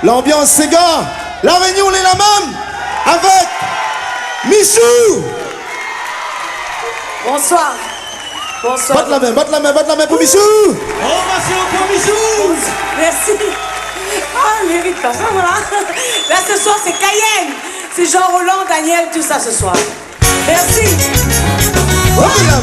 L'ambiance Sega, la réunion les la même avec Michou. Bonsoir. Bonsoir. Batte la main pour Michou. Ovation pour Michou. Merci. Ah, il mérite pas ça, voilà. Là, ce soir, c'est Cayenne. C'est Jean-Roland, Daniel, tout ça ce soir. Merci. Ok, la main.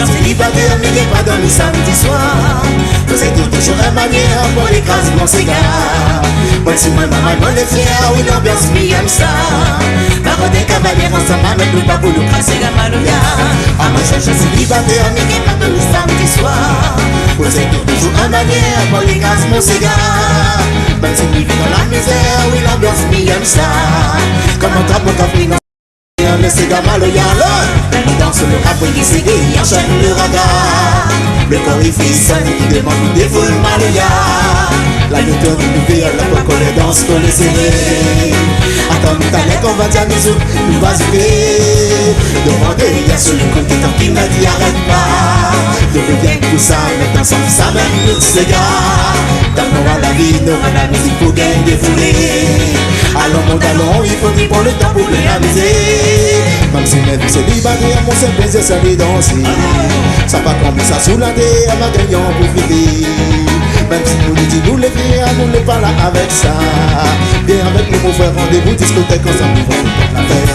Célibataire, mais n'est pas dormi samedi soir. Faisais toujours une manière pour l'écraser mon cigare. Moi, si moi, maman, moi, les fiers, oui, l'ambiance, mi aime ça. Parole des cavaliers, ensemble, avec nous, pas pour nous crasser la maloya. À moi, je suis célibataire, mais n'est pas dormi samedi soir. Faisais toujours une manière pour l'écraser mon cigare. Même si nous vivons dans la misère, oui, l'ambiance, mi aime ça. Comme un trappe, mon café, le cigare maloya. La nuit danse le rap qui séguit, enchaîne le regard. Le corps il frissonne, il demande des foules maloya. La nuit tourne nous vire, la coco les danse qu'on les serré. Attends, nous t'allais qu'on va dire nous va zouker. Demandez, il y a sur le compte qui m'a dit arrête pas. De bien tout ça, maintenant sans ça même nous cigare. Dans nous la vie, nous la musique pour gagner des foulées. Allons mon talon, il faut ni pour le temps pour bien amuser. Même si mes vies célibataires, mon seul plaisir c'est de danser. Ça va comme ça sous la terre, à ma gagnant pour vivre. Même si nous les disons, nous les frères, nous les parlons avec ça. Viens avec nous pour faire rendez-vous, discothèque ensemble, nous vont faire la fête.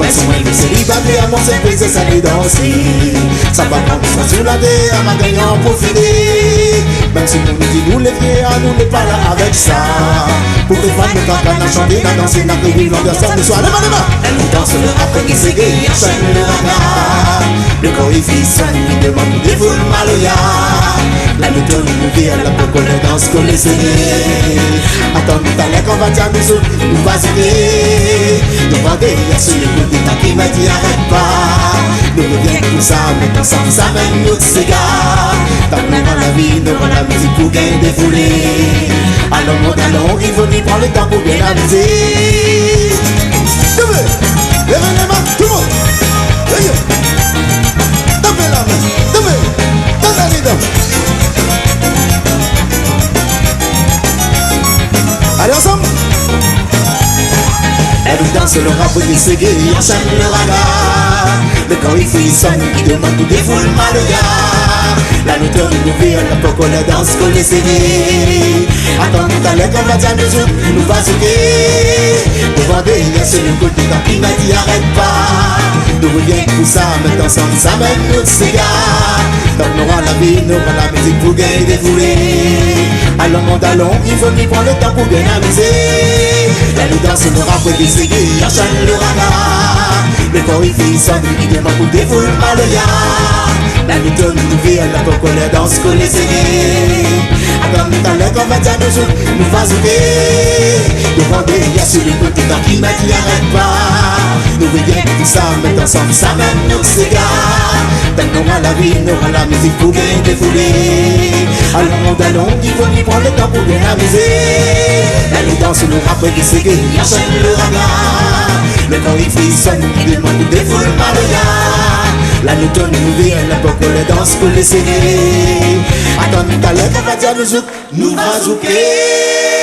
Même si mes vies célibataires, mon seul plaisir c'est de danser. Ça va comme ça sous la terre, à ma gagnant pour vivre. Même si nous les disons, nous les frères, nous les parlons avec ça. Pour que les femmes ne cancannent, à chanter, à danser, à rire, l'ambiance samedi soir. Les mains, elle nous danse le rap qui s'égaye, enchaîne le regard. Le corps il frissonne, il demande des foules maloya. La nuit tourne nous vire, la peau qu'on les danse, qu'on les serré. Attends, nous t'allais qu'on va dire nous va zouker. Nous va derrière sur le côté, tant qu'il m'a dit arrête pas. Nous reviens tout ça, mais ensemble ça même notre cigare. Tant qu'on est dans la vie, nous avons la musique pour gagner des foulées. Allons, mon talon, il faut ni prendre le temps pour bien amuser. Levez les mains, tout le monde. Tapez la main, tapez. Dans la ligne. Allez ensemble. Elle danse le rap qui s'égaye, enchaîne le regard. Le corps il frissonne, il demande tout des foules maloya. La nuit tourne nous vire, la peau la danse qu'on les serré. Attends, tout à l'heure qu'on va dire nous va zouker. Devant derrière sur le côté, tant qu'il m'a dit arrête pas. Nous reviens tout ça, maintenant ensemble, ça même notre cigare. Donc nous aurons la vie, nous aurons la musique pour gagner des foulées. Allons mon talon, il faut qu'il prenne le temps pour bien amuser. La nuit danse le rap qui s'égaye, enchaîne le regard. Le corps il frissonne, il demande pour des foules maloya. La nuit tourne nous vire, la coco les danse qu'on les serré. Attends, tout à l'heure qu'on va dire nous va zouker. Devant derrière sur le côté, tant qu'il m'a dit arrête pas. Nous reviens tout ça, maintenant ensemble, ça même notre cigare. Tant qu'on a la vie, nous aurons la musique pour gagner des foulées. Allons, mon talon, il faut ni prendre le temps pour bien amuser. La nuit danse le rap qui s'égaye, enchaîne le regard. Le corps il frissonne, il demande des foules maloya. La nuit tourne nous vire, la coco les danse pour les serrer. Attends, tout à l'heure qu'on va dire nous va zouker.